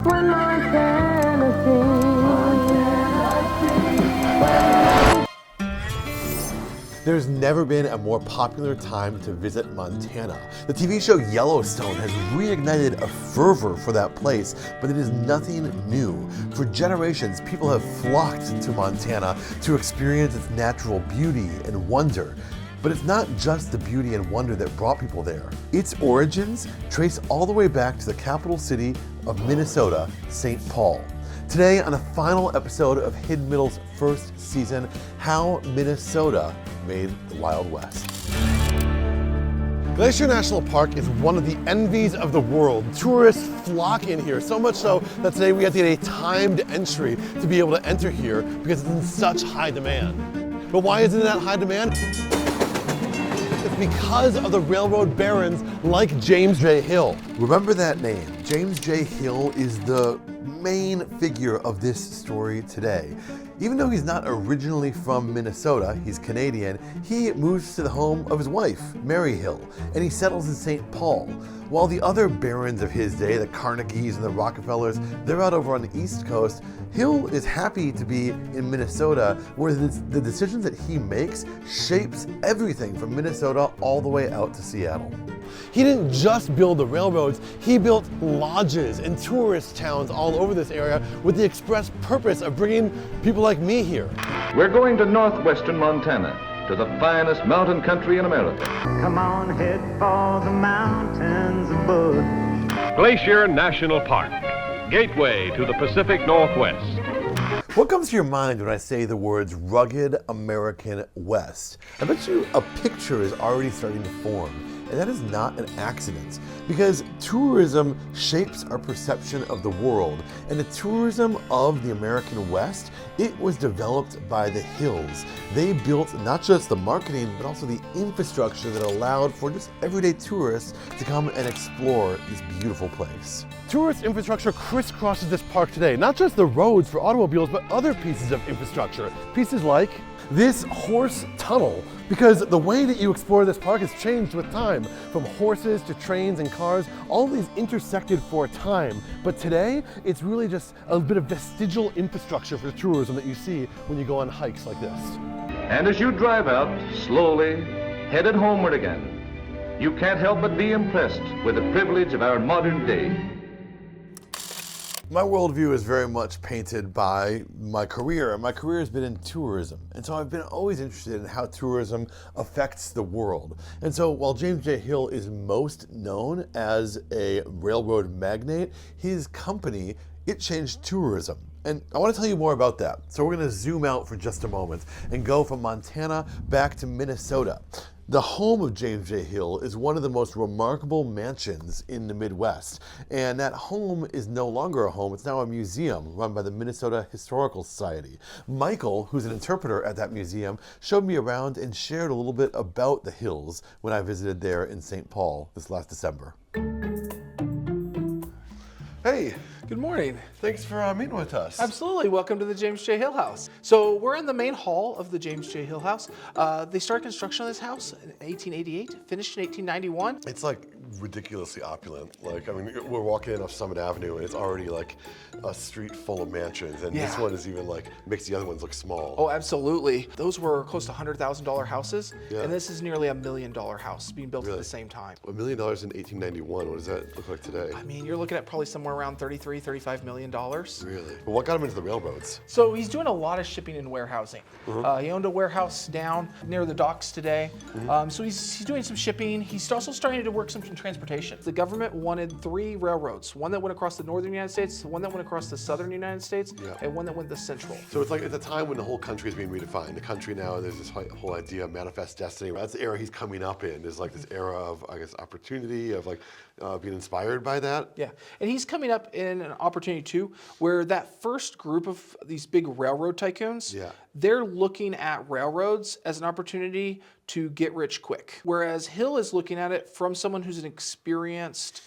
When Montana There's never been a more popular time to visit Montana. The TV show Yellowstone has reignited a fervor for that place, but it is nothing new. For generations, people have flocked to Montana to experience its natural beauty and wonder. But it's not just the beauty and wonder that brought people there. Its origins trace all the way back to the capital city of Minnesota, St. Paul. Today, on the final episode of Hidden Middle's first season, how Minnesota made the Wild West. Glacier National Park is one of the envies of the world. Tourists flock in here, so much so that today we have to get a timed entry to be able to enter here because it's in such high demand. But why is it in that high demand? It's because of the railroad barons like James J. Hill. Remember that name. James J. Hill is the main figure of this story today. Even though he's not originally from Minnesota, he's Canadian, he moves to the home of his wife, Mary Hill, and he settles in St. Paul. While the other barons of his day, the Carnegies and the Rockefellers, they're out over on the East Coast, Hill is happy to be in Minnesota, where the decisions that he makes shapes everything from Minnesota all the way out to Seattle. He didn't just build the railroads, he built lodges and tourist towns all over this area with the express purpose of bringing people like me here. We're going to northwestern Montana, to the finest mountain country in America. Come on, head for the mountains above. Glacier National Park, gateway to the Pacific Northwest. What comes to your mind when I say the words rugged American West? I bet you a picture is already starting to form. And that is not an accident, because tourism shapes our perception of the world. And the tourism of the American West, it was developed by the Hills. They built not just the marketing, but also the infrastructure that allowed for just everyday tourists to come and explore this beautiful place. Tourist infrastructure crisscrosses this park today, not just the roads for automobiles, but other pieces of infrastructure. Pieces like this horse tunnel, because the way that you explore this park has changed with time. From horses to trains and cars, all of these intersected for a time. But today, it's really just a bit of vestigial infrastructure for tourism that you see when you go on hikes like this. And as you drive out, slowly, headed homeward again, you can't help but be impressed with the privilege of our modern day. My worldview is very much painted by my career, and my career has been in tourism. And so I've been always interested in how tourism affects the world. And so while James J. Hill is most known as a railroad magnate, his company, it changed tourism. And I want to tell you more about that. So we're going to zoom out for just a moment and go from Montana back to Minnesota. The home of James J. Hill is one of the most remarkable mansions in the Midwest. And that home is no longer a home, it's now a museum run by the Minnesota Historical Society. Michael, who's an interpreter at that museum, showed me around and shared a little bit about the Hills when I visited there in St. Paul this last December. Hey. Good morning. Thanks for meeting with us. Absolutely. Welcome to the James J. Hill House. So we're in the main hall of the James J. Hill House. They started construction on this house in 1888, finished in 1891. It's like ridiculously opulent. Like, I mean, we're walking in off Summit Avenue and it's already like a street full of mansions. And this one is even like, makes the other ones look small. Oh, absolutely. Those were close to $100,000 houses. Yeah. And this is nearly $1 million house being built Really? at the same time. $1 million in 1891, what does that look like today? I mean, you're looking at probably somewhere around $35 million. Really? But what got him into the railroads? So he's doing a lot of shipping and warehousing. He owned a warehouse down near the docks today. So he's doing some shipping. He's also starting to work some transportation. The government wanted 3 railroads, one that went across the northern United States, one that went across the southern United States, and one that went the central. So it's like at the time when the whole country is being redefined. The country now, there's this whole idea of manifest destiny. That's the era he's coming up in. There's like this era of, I guess, opportunity, of like being inspired by that. Yeah, and he's coming up in an opportunity too, where that first group of these big railroad tycoons, they're looking at railroads as an opportunity to get rich quick. Whereas Hill is looking at it from someone who's an experienced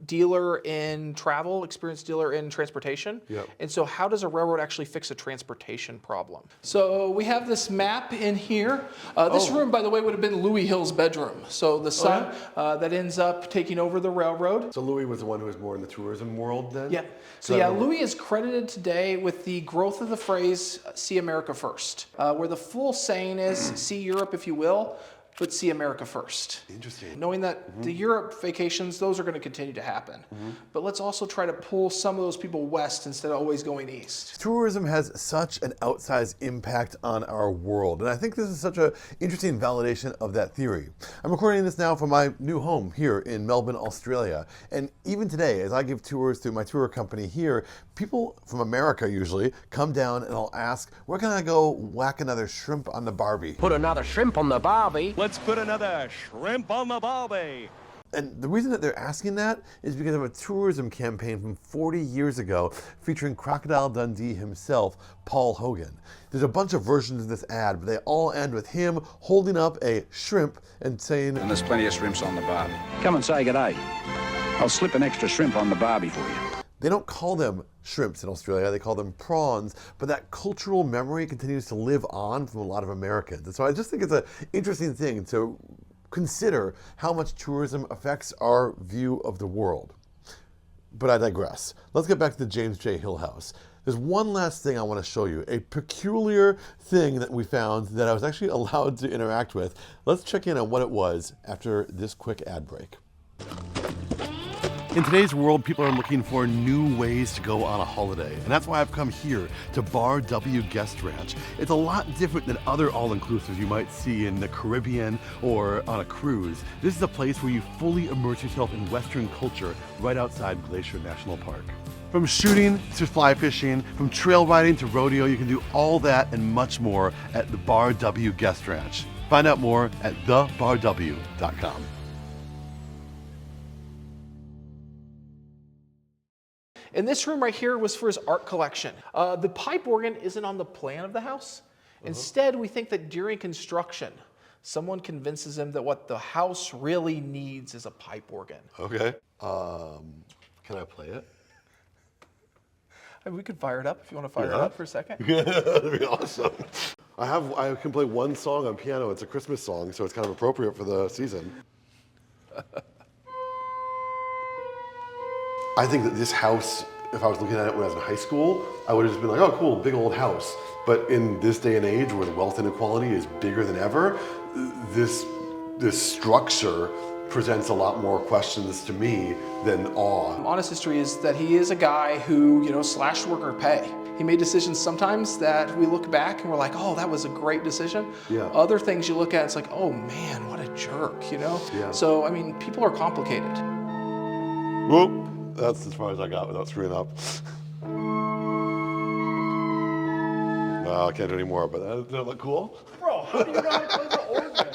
dealer in travel, experienced dealer in transportation. Yep. And so how does a railroad actually fix a transportation problem? So we have this map in here. This room, by the way, would have been Louis Hill's bedroom. So the son that ends up taking over the railroad. So Louis was the one who was more in the tourism world then? Yeah. So yeah, Louis is credited today with the growth of the phrase, see America first, where the full saying is, see Europe if you will, but see America first. Interesting. Knowing that the Europe vacations, those are going to continue to happen. But let's also try to pull some of those people west instead of always going east. Tourism has such an outsized impact on our world, and I think this is such an interesting validation of that theory. I'm recording this now from my new home here in Melbourne, Australia, and even today, as I give tours through my tour company here, people from America usually come down and I'll ask, where can I go whack another shrimp on the Barbie? Put another shrimp on the Barbie. Let's put another shrimp on the Barbie. And the reason that they're asking that is because of a tourism campaign from 40 years ago featuring Crocodile Dundee himself, Paul Hogan. There's a bunch of versions of this ad, but they all end with him holding up a shrimp and saying, And there's plenty of shrimps on the Barbie. Come and say g'day. I'll slip an extra shrimp on the Barbie for you. They don't call them shrimps in Australia, they call them prawns, but that cultural memory continues to live on from a lot of Americans. And so I just think it's an interesting thing to consider how much tourism affects our view of the world. But I digress. Let's get back to the James J. Hill house. There's one last thing I want to show you, a peculiar thing that we found that I was actually allowed to interact with. Let's check in on what it was after this quick ad break. In today's world, people are looking for new ways to go on a holiday, and that's why I've come here to Bar W Guest Ranch. It's a lot different than other all-inclusives you might see in the Caribbean or on a cruise. This is a place where you fully immerse yourself in Western culture right outside Glacier National Park. From shooting to fly fishing, from trail riding to rodeo, you can do all that and much more at the Bar W Guest Ranch. Find out more at thebarw.com. And this room right here was for his art collection. The pipe organ isn't on the plan of the house. Instead, we think that during construction, someone convinces him that what the house really needs is a pipe organ. Okay. Can I play it? I mean, we could fire it up if you want to fire it up for a second. That'd be awesome. I can play one song on piano. It's a Christmas song, so it's kind of appropriate for the season. I think that this house, if I was looking at it when I was in high school, I would have just been like, oh cool, big old house. But in this day and age where the wealth inequality is bigger than ever, this structure presents a lot more questions to me than awe. Honest history is that he is a guy who, slashed worker pay. He made decisions sometimes that we look back and we're like, oh, that was a great decision. Yeah. Other things you look at, it's like, oh man, what a jerk, Yeah. So, I mean, people are complicated. Whoop. That's as far as I got without screwing up. I can't do any more, but does that look cool? Bro, how do you know how to play the organ?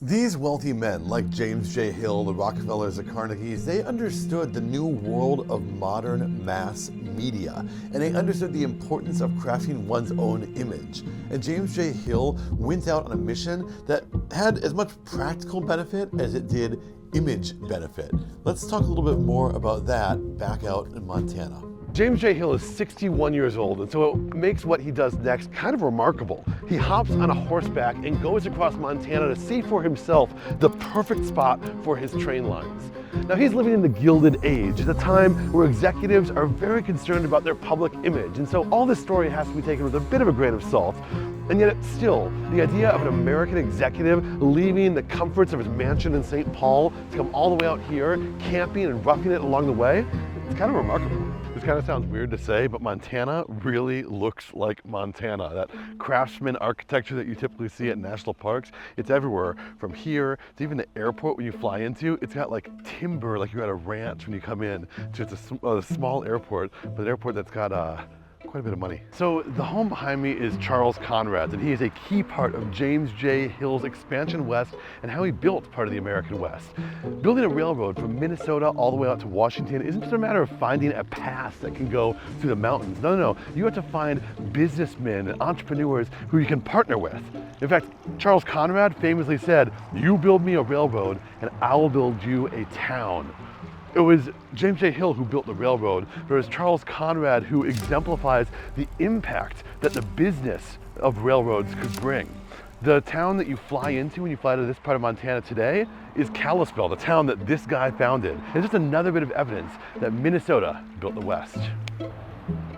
These wealthy men, like James J. Hill, the Rockefellers, the Carnegies, they understood the new world of modern mass media, and they understood the importance of crafting one's own image. And James J. Hill went out on a mission that had as much practical benefit as it did image benefit. Let's talk a little bit more about that back out in Montana. James J. Hill is 61 years old, and so it makes what he does next kind of remarkable. He hops on a horseback and goes across Montana to see for himself the perfect spot for his train lines. Now he's living in the Gilded Age, at a time where executives are very concerned about their public image, and so all this story has to be taken with a bit of a grain of salt. And yet still, the idea of an American executive leaving the comforts of his mansion in St. Paul to come all the way out here, camping and roughing it along the way, it's kind of remarkable. This kind of sounds weird to say, but Montana really looks like Montana. That craftsman architecture that you typically see at national parks, it's everywhere. From here to even the airport when you fly into, it's got like timber like you're at a ranch when you come in. So it's a small airport, but an airport that's got quite a bit of money. So the home behind me is Charles Conrad's, and he is a key part of James J. Hill's expansion west and how he built part of the American West. Building a railroad from Minnesota all the way out to Washington isn't just a matter of finding a pass that can go through the mountains. No. You have to find businessmen and entrepreneurs who you can partner with. In fact, Charles Conrad famously said, "You build me a railroad and I'll build you a town." It was James J. Hill who built the railroad, but it was Charles Conrad who exemplifies the impact that the business of railroads could bring. The town that you fly into when you fly to this part of Montana today is Kalispell, the town that this guy founded. It's just another bit of evidence that Minnesota built the West.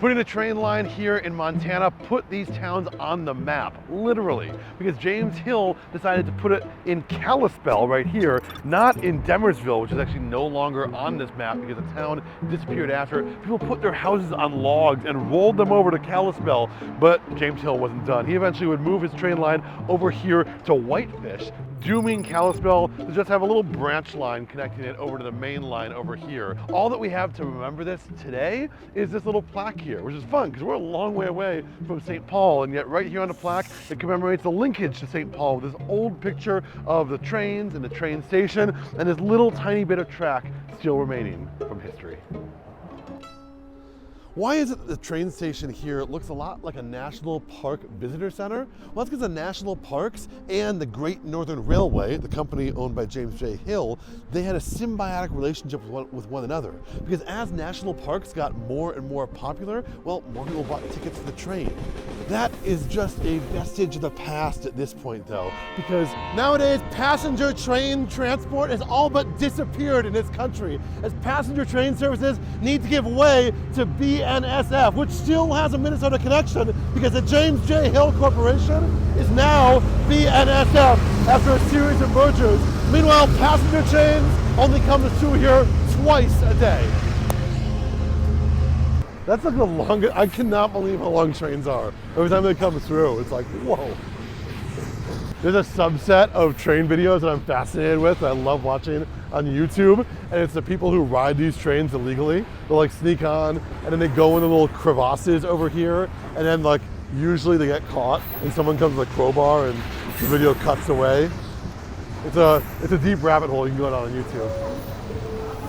Putting a train line here in Montana put these towns on the map, literally, because James Hill decided to put it in Kalispell right here, not in Demersville, which is actually no longer on this map because the town disappeared after. People put their houses on logs and rolled them over to Kalispell, but James Hill wasn't done. He eventually would move his train line over here to Whitefish, dooming Kalispell to just have a little branch line connecting it over to the main line over here. All that we have to remember this today is this little plaque here, which is fun because we're a long way away from St. Paul, and yet right here on the plaque it commemorates the linkage to St. Paul with this old picture of the trains and the train station and this little tiny bit of track still remaining from history. Why is it that the train station here looks a lot like a national park visitor center? Well, that's because the national parks and the Great Northern Railway, the company owned by James J. Hill, they had a symbiotic relationship with one another. Because as national parks got more and more popular, well, more people bought tickets to the train. That is just a vestige of the past at this point, though, because nowadays passenger train transport has all but disappeared in this country, as passenger train services need to give way to BNSF, which still has a Minnesota connection because the James J. Hill Corporation is now BNSF after a series of mergers. Meanwhile, passenger trains only come through here twice a day. That's like the longest, I cannot believe how long trains are. Every time they come through, it's like, whoa. There's a subset of train videos that I'm fascinated with, that I love watching on YouTube, and it's the people who ride these trains illegally. They'll like sneak on, and then they go in the little crevasses over here, and then like usually they get caught, and someone comes with a crowbar, and the video cuts away. It's a deep rabbit hole you can go down on YouTube.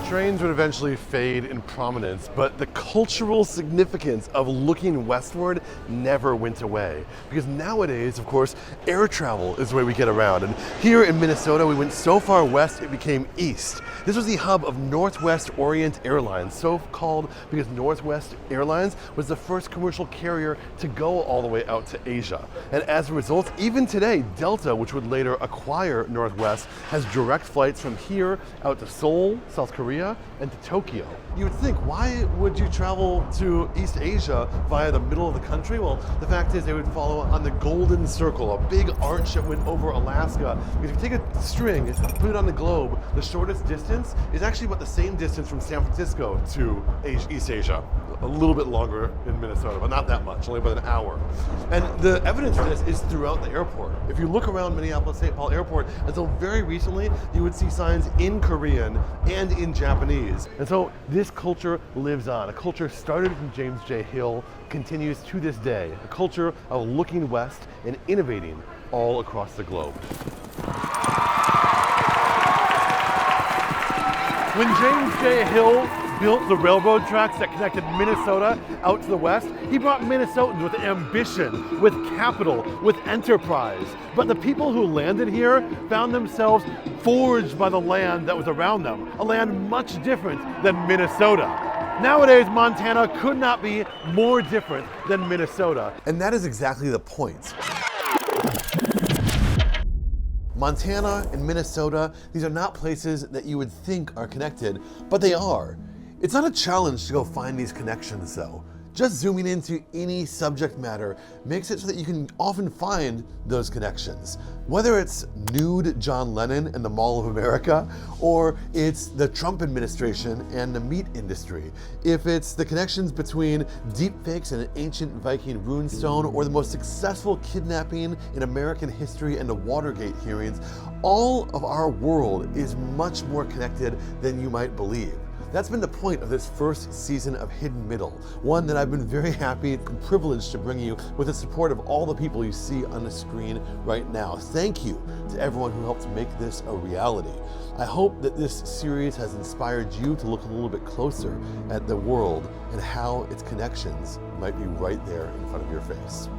Trains would eventually fade in prominence, but the cultural significance of looking westward never went away. Because nowadays, of course, air travel is the way we get around. And here in Minnesota, we went so far west, it became east. This was the hub of Northwest Orient Airlines, so called because Northwest Airlines was the first commercial carrier to go all the way out to Asia. And as a result, even today, Delta, which would later acquire Northwest, has direct flights from here out to Seoul, South Korea, and to Tokyo. You would think, why would you travel to East Asia via the middle of the country? Well, the fact is they would follow on the Golden Circle, a big arch that went over Alaska. Because if you take a string, put it on the globe, the shortest distance is actually about the same distance from San Francisco to East Asia. A little bit longer in Minnesota, but not that much, only about an hour. And the evidence for this is throughout the airport. If you look around Minneapolis-St. Paul Airport, until very recently, you would see signs in Korean and in Japanese. And so this culture lives on. A culture started from James J. Hill, continues to this day. A culture of looking west and innovating all across the globe. When James J. Hill built the railroad tracks that connected Minnesota out to the west, he brought Minnesotans with ambition, with capital, with enterprise. But the people who landed here found themselves forged by the land that was around them, a land much different than Minnesota. Nowadays, Montana could not be more different than Minnesota. And that is exactly the point. Montana and Minnesota, these are not places that you would think are connected, but they are. It's not a challenge to go find these connections though. Just zooming into any subject matter makes it so that you can often find those connections. Whether it's nude John Lennon and the Mall of America, or it's the Trump administration and the meat industry. If it's the connections between deepfakes and an ancient Viking runestone, or the most successful kidnapping in American history and the Watergate hearings, all of our world is much more connected than you might believe. That's been the point of this first season of Hidden Middle, one that I've been very happy and privileged to bring you with the support of all the people you see on the screen right now. Thank you to everyone who helped make this a reality. I hope that this series has inspired you to look a little bit closer at the world and how its connections might be right there in front of your face.